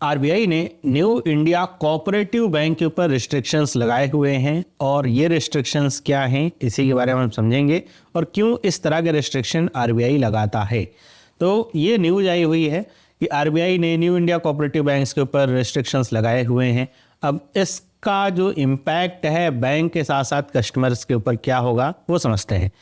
RBI ने new India cooperative bank के ऊपर रिस्ट्रिक्शंस लगाए हुए हैं और ये रिस्ट्रिक्शंस क्या हैं इसी के बारे में हम समझेंगे और क्यों इस तरह के रिस्ट्रिक्शन आरबीआई लगाता है। तो ये न्यूज़ आई हुई है कि आरबीआई ने न्यू इंडिया कोऑपरेटिव बैंक्स के ऊपर रिस्ट्रिक्शंस लगाए हुए हैं। अब इसका जो इम्पैक्ट है बैंक के साथ साथ कस्टमर्स के ऊपर क्या होगा वो समझते हैं।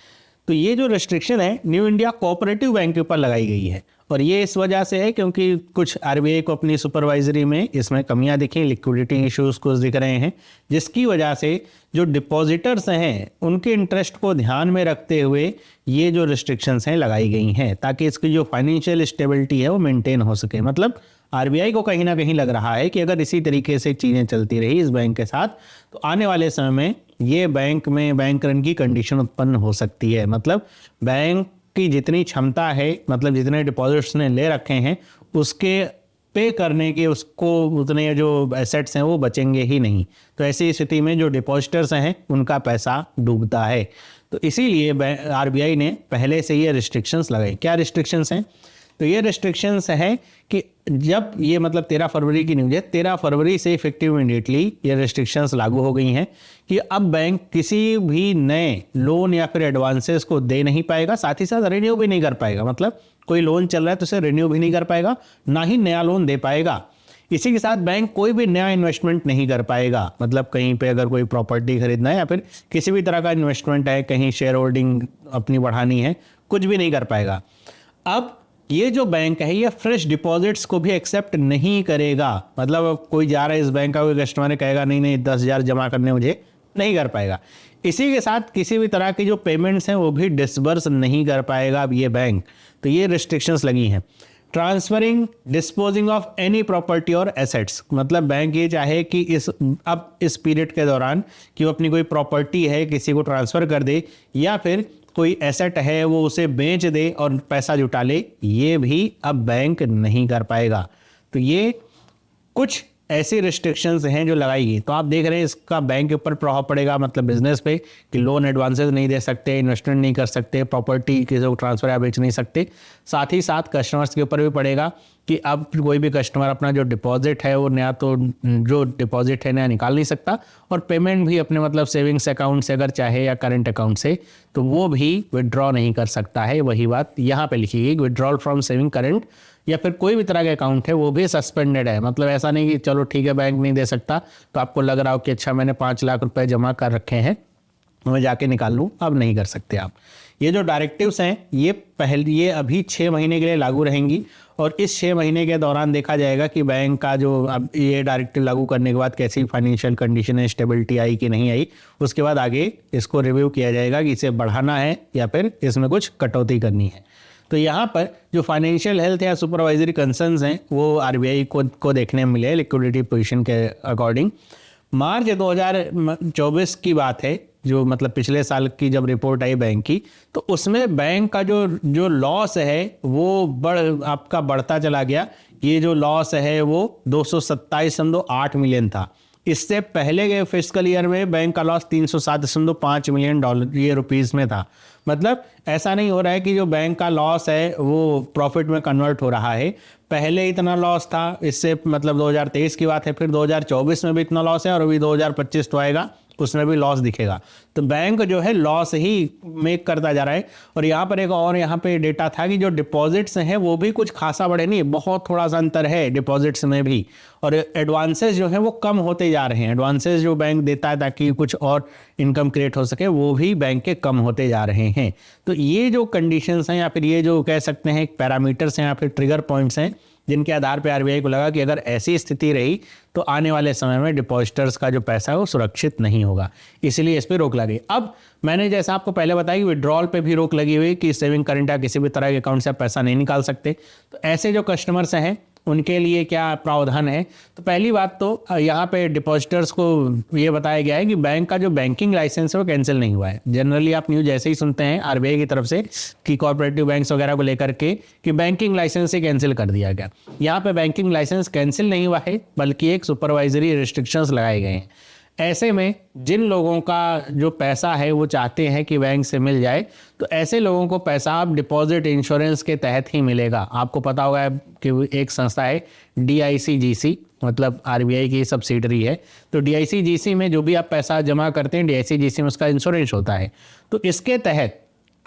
तो ये जो रिस्ट्रिक्शन है न्यू इंडिया कोऑपरेटिव बैंक के ऊपर लगाई गई है और ये इस वजह से है क्योंकि कुछ आरबीआई को अपनी सुपरवाइजरी में इसमें कमियां दिखी, लिक्विडिटी इश्यूज कुछ दिख रहे हैं, जिसकी वजह से जो डिपॉजिटर्स हैं उनके इंटरेस्ट को ध्यान में रखते हुए ये जो रिस्ट्रिक्शंस हैं लगाई गई हैं ताकि इसकी जो फाइनेंशियल स्टेबिलिटी है वो मेंटेन हो सके। मतलब आरबीआई को कहीं ना कहीं लग रहा है कि अगर इसी तरीके से चीज़ें चलती रही इस बैंक के साथ तो आने वाले समय में ये बैंक में बैंक रन की कंडीशन उत्पन्न हो सकती है। मतलब बैंक की जितनी क्षमता है, मतलब जितने डिपॉजिट्स ने ले रखे हैं उसके पे करने के उसको उतने जो एसेट्स हैं वो बचेंगे ही नहीं। तो ऐसी स्थिति में जो डिपॉजिटर्स हैं उनका पैसा डूबता है। तो इसीलिए आरबीआई ने पहले से ये रिस्ट्रिक्शंस लगाई। क्या रिस्ट्रिक्शंस हैं? तो ये रिस्ट्रिक्शंस हैं कि जब ये मतलब 13 फरवरी की न्यूज़ है, 13 फरवरी से इफेक्टिव इमीडिएटली ये रिस्ट्रिक्शंस लागू हो गई हैं कि अब बैंक किसी भी नए लोन या फिर एडवांसेस को दे नहीं पाएगा, साथ ही साथ रिन्यू भी नहीं कर पाएगा। मतलब कोई लोन चल रहा है तो उसे रिन्यू भी नहीं कर पाएगा, ना ही नया लोन दे पाएगा। इसी के साथ बैंक कोई भी नया इन्वेस्टमेंट नहीं कर पाएगा। मतलब कहीं पे अगर कोई प्रॉपर्टी खरीदना है या फिर किसी भी तरह का इन्वेस्टमेंट है, कहीं शेयर होल्डिंग अपनी बढ़ानी है, कुछ भी नहीं कर पाएगा। अब ये जो बैंक है ये फ्रेश डिपॉजिट्स को भी एक्सेप्ट नहीं करेगा। मतलब कोई जा रहा है इस बैंक का, कोई कस्टमर कहेगा नहीं 10,000 जमा करने मुझे, नहीं कर पाएगा। इसी के साथ किसी भी तरह की जो पेमेंट्स हैं वो भी डिसबर्स नहीं कर पाएगा अब ये बैंक। तो ये रिस्ट्रिक्शंस लगी हैं। Transferring disposing of any property और एसेट्स, मतलब बैंक ये चाहे कि इस पीरियड के दौरान कि वो अपनी कोई प्रॉपर्टी है किसी को ट्रांसफ़र कर दे या फिर कोई एसेट है वो उसे बेच दे और पैसा जुटा ले, ये भी अब बैंक नहीं कर पाएगा। तो ये कुछ ऐसी रिस्ट्रिक्शंस हैं जो लगाई गई। तो आप देख रहे हैं इसका बैंक के ऊपर प्रभाव पड़ेगा, मतलब बिजनेस पे, कि लोन एडवांसेस नहीं दे सकते, इन्वेस्टमेंट नहीं कर सकते, प्रॉपर्टी किसी को ट्रांसफर या बेच नहीं सकते। साथ ही साथ कस्टमर्स के ऊपर भी पड़ेगा कि अब कोई भी कस्टमर अपना जो डिपॉजिट है वो नया तो जो डिपॉजिट है नया निकाल नहीं सकता और पेमेंट भी अपने मतलब सेविंग्स अकाउंट से अगर चाहे या करंट अकाउंट से तो वो भी विड्रॉ नहीं कर सकता है। वही बात यहाँ पे लिखी गई, विड्रॉल फ्रॉम सेविंग करंट या फिर कोई भी तरह का अकाउंट है वो भी सस्पेंडेड है। मतलब ऐसा नहीं कि चलो ठीक है बैंक नहीं दे सकता तो आपको लग रहा हो कि अच्छा मैंने 5 लाख रुपए जमा कर रखे हैं मैं जाके निकाल लूँ, अब नहीं कर सकते आप। ये जो डायरेक्टिव्स हैं ये अभी 6 महीने के लिए लागू रहेंगी और इस 6 महीने के दौरान देखा जाएगा कि बैंक का जो अब ये डायरेक्टिव लागू करने के बाद कैसी फाइनेंशियल कंडीशन है, स्टेबिलिटी आई कि नहीं आई। उसके बाद आगे इसको रिव्यू किया जाएगा कि इसे बढ़ाना है या फिर इसमें कुछ कटौती करनी है। तो यहाँ पर जो फाइनेंशियल हेल्थ या सुपरवाइजरी कंसर्न्स हैं वो आरबीआई को देखने में मिले लिक्विडिटी पोजीशन के अकॉर्डिंग। मार्च 2024 की बात है, जो मतलब पिछले साल की जब रिपोर्ट आई बैंक की, तो उसमें बैंक का जो लॉस है वो आपका बढ़ता चला गया। ये जो लॉस है वो 227.8 मिलियन था। इससे पहले के फिस्कल ईयर में बैंक का लॉस 307.5 मिलियन डॉलर ये रुपीस में था। मतलब ऐसा नहीं हो रहा है कि जो बैंक का लॉस है वो प्रॉफिट में कन्वर्ट हो रहा है। पहले इतना लॉस था, इससे मतलब 2023 की बात है, फिर 2024 में भी इतना लॉस है और अभी 2025 तो आएगा उसमें भी लॉस दिखेगा। तो बैंक जो है लॉस ही मेक करता जा रहा है। और यहाँ पर एक और यहाँ पे डेटा था कि जो डिपॉजिट्स हैं वो भी कुछ खासा बढ़े नहीं, बहुत थोड़ा सा अंतर है डिपॉजिट्स में भी। और एडवांसेस जो है वो कम होते जा रहे हैं। एडवांसेस जो बैंक देता है ताकि कुछ और इनकम क्रिएट हो सके वो भी बैंक के कम होते जा रहे हैं। तो ये जो कंडीशंस हैं या फिर ये जो कह सकते हैं पैरामीटर्स हैं या फिर ट्रिगर पॉइंट्स हैं जिनके आधार पर आरबीआई को लगा कि अगर ऐसी स्थिति रही तो आने वाले समय में डिपॉजिटर्स का जो पैसा है वो सुरक्षित नहीं होगा, इसलिए इस पर रोक लगी। अब मैंने जैसा आपको पहले बताया कि विड्रॉल पे भी रोक लगी हुई कि सेविंग करंट या किसी भी तरह के अकाउंट से आप पैसा नहीं निकाल सकते। तो ऐसे जो कस्टमर्स हैं उनके लिए क्या प्रावधान है? तो पहली बात तो यहाँ पे डिपॉजिटर्स को ये बताया गया है कि बैंक का जो बैंकिंग लाइसेंस है वो कैंसिल नहीं हुआ है। जनरली आप न्यूज़ जैसे ही सुनते हैं आरबीआई की तरफ से कि कॉर्पोरेटिव बैंक्स वगैरह को लेकर के कि बैंकिंग लाइसेंस से कैंसिल कर दिया गया। यहाँ पे बैंकिंग लाइसेंस कैंसिल नहीं हुआ है बल्कि एक सुपरवाइजरी रिस्ट्रिक्शंस लगाए गए हैं। ऐसे में जिन लोगों का जो पैसा है वो चाहते हैं कि बैंक से मिल जाए, तो ऐसे लोगों को पैसा आप डिपॉजिट इंश्योरेंस के तहत ही मिलेगा। आपको पता होगा कि एक संस्था है DICGC, मतलब RBI की सब्सिडरी है। तो DICGC में जो भी आप पैसा जमा करते हैं, DICGC में उसका इंश्योरेंस होता है। तो इसके तहत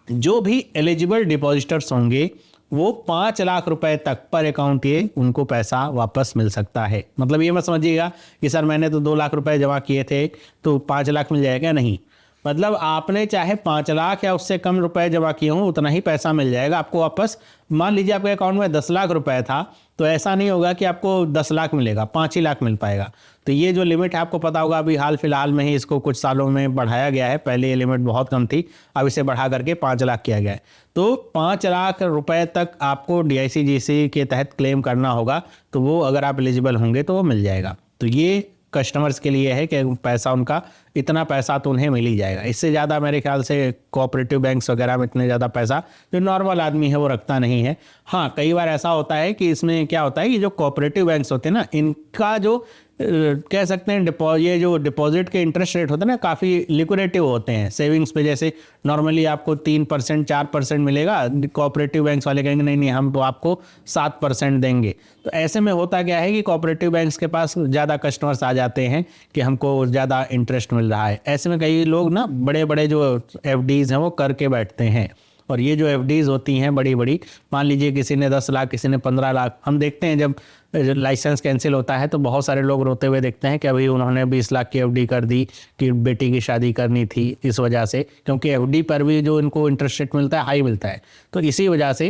जो भी एलिजिबल डिपॉजिटर्स होंगे वो 5 लाख रुपए तक पर अकाउंट ये उनको पैसा वापस मिल सकता है। मतलब ये मत समझिएगा कि सर मैंने तो 2 लाख रुपए जमा किए थे तो 5 लाख मिल जाएगा, नहीं। मतलब आपने चाहे 5 लाख या उससे कम रुपए जमा किए हों, उतना ही पैसा मिल जाएगा आपको वापस। मान लीजिए आपके अकाउंट में 10 लाख रुपए था, तो ऐसा नहीं होगा कि आपको 10 लाख मिलेगा, 5 ही लाख मिल पाएगा। तो ये जो लिमिट है आपको पता होगा, अभी हाल फिलहाल में ही इसको कुछ सालों में बढ़ाया गया है। पहले ये लिमिट बहुत कम थी, अब इसे बढ़ा करके 5 लाख किया गया है। तो 5 लाख रुपए तक आपको DICGC के तहत क्लेम करना होगा, तो वो अगर आप एलिजिबल होंगे तो वो मिल जाएगा। तो ये कस्टमर्स के लिए है कि पैसा उनका इतना पैसा तो उन्हें मिल ही जाएगा। इससे ज़्यादा मेरे ख्याल से कोऑपरेटिव बैंक्स वगैरह में इतने ज़्यादा पैसा जो नॉर्मल आदमी है वो रखता नहीं है। हाँ, कई बार ऐसा होता है कि इसमें क्या होता है कि जो कोऑपरेटिव बैंक्स होते हैं ना, इनका जो कह सकते हैं ये जो डिपॉजिट के इंटरेस्ट रेट होते हैं ना, काफ़ी लिक्विडेटिव होते हैं। सेविंग्स पे जैसे नॉर्मली आपको 3% 4% मिलेगा, कोऑपरेटिव बैंक्स वाले कहेंगे नहीं नहीं हम तो आपको 7% देंगे। तो ऐसे में होता क्या है कि कोऑपरेटिव बैंक्स के पास ज़्यादा कस्टमर्स आ जाते हैं कि हमको ज़्यादा इंटरेस्ट मिल रहा है। ऐसे में कई लोग ना बड़े बड़े जो FDs हैं वो करके बैठते हैं। और ये जो FDs होती हैं बड़ी बड़ी, मान लीजिए किसी ने 10 लाख, किसी ने 15 लाख, हम देखते हैं जब लाइसेंस कैंसिल होता है तो बहुत सारे लोग रोते हुए देखते हैं कि अभी उन्होंने 20 लाख की FD कर दी कि बेटी की शादी करनी थी इस वजह से, क्योंकि FD पर भी जो इनको इंटरेस्ट रेट मिलता है हाई मिलता है। तो इसी वजह से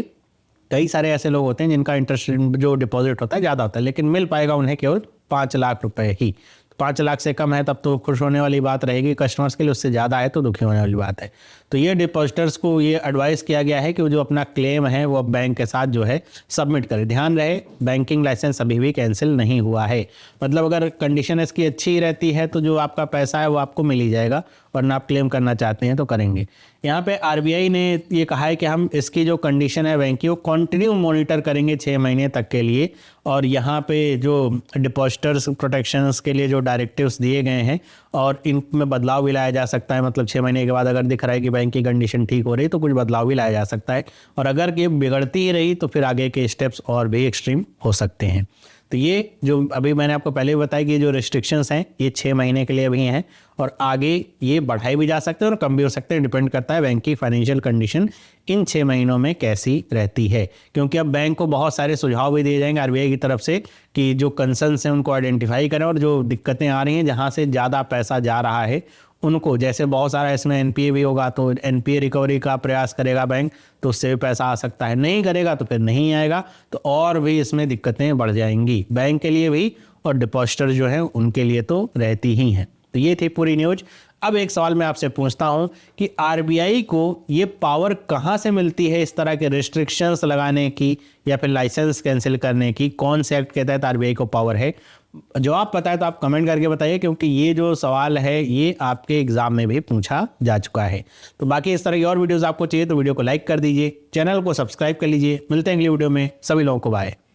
कई सारे ऐसे लोग होते हैं जिनका इंटरेस्ट जो डिपॉजिट होता है ज़्यादा होता है, लेकिन मिल पाएगा उन्हें केवल 5 लाख रुपए ही। 5 लाख से कम है तब तो खुश होने वाली बात रहेगी कस्टमर्स के लिए, उससे ज़्यादा है तो दुखी होने वाली बात है। तो ये डिपॉजिटर्स को ये एडवाइस किया गया है कि वो जो अपना क्लेम है वो बैंक के साथ जो है सबमिट करें। ध्यान रहे, बैंकिंग लाइसेंस अभी भी कैंसिल नहीं हुआ है। मतलब अगर कंडीशन इसकी अच्छी रहती है तो जो आपका पैसा है वो आपको मिल ही जाएगा, वरना आप क्लेम करना चाहते हैं तो करेंगे। यहाँ पे RBI ने ये कहा है कि हम इसकी जो कंडीशन है बैंक की वो कंटिन्यू मॉनिटर करेंगे 6 महीने तक के लिए। और यहाँ पे जो डिपॉजिटर्स प्रोटेक्शंस के लिए जो डायरेक्टिव्स दिए गए हैं और इनमें बदलाव भी लाया जा सकता है। मतलब 6 महीने के बाद अगर दिख रहा है कि बैंक की कंडीशन ठीक हो रही है तो कुछ बदलाव भी लाया जा सकता है। और अगर ये बिगड़ती ही रही तो फिर आगे के स्टेप्स और भी एक्सट्रीम हो सकते हैं। तो ये जो अभी मैंने आपको पहले भी बताया कि जो रिस्ट्रिक्शंस हैं ये 6 महीने के लिए भी हैं, और आगे ये बढ़ाए भी जा सकते हैं और कम भी हो सकते हैं। डिपेंड करता है बैंक की फाइनेंशियल कंडीशन इन 6 महीनों में कैसी रहती है। क्योंकि अब बैंक को बहुत सारे सुझाव भी दिए जाएंगे RBI की तरफ से कि जो कंसर्न्स हैं उनको आइडेंटिफाई करें, और जो दिक्कतें आ रही हैं जहाँ से ज़्यादा पैसा जा रहा है उनको, जैसे बहुत सारा इसमें NPA भी होगा तो NPA रिकवरी का प्रयास करेगा बैंक, तो उससे भी पैसा आ सकता है। नहीं करेगा तो फिर नहीं आएगा, तो और भी इसमें दिक्कतें बढ़ जाएंगी बैंक के लिए भी, और डिपॉजिटर जो है उनके लिए तो रहती ही हैं। तो ये थी पूरी न्यूज। अब एक सवाल मैं आपसे पूछता हूं कि RBI को ये पावर कहां से मिलती है इस तरह के रिस्ट्रिक्शंस लगाने की या फिर लाइसेंस कैंसिल करने की? कौन से एक्ट के तहत RBI को पावर है? जवाब पता है तो आप कमेंट करके बताइए, क्योंकि ये जो सवाल है ये आपके एग्जाम में भी पूछा जा चुका है। तो बाकी इस तरह की और वीडियोस आपको चाहिए तो वीडियो को लाइक कर दीजिए, चैनल को सब्सक्राइब कर लीजिए। मिलते हैं अगली वीडियो में, सभी लोगों को बाय।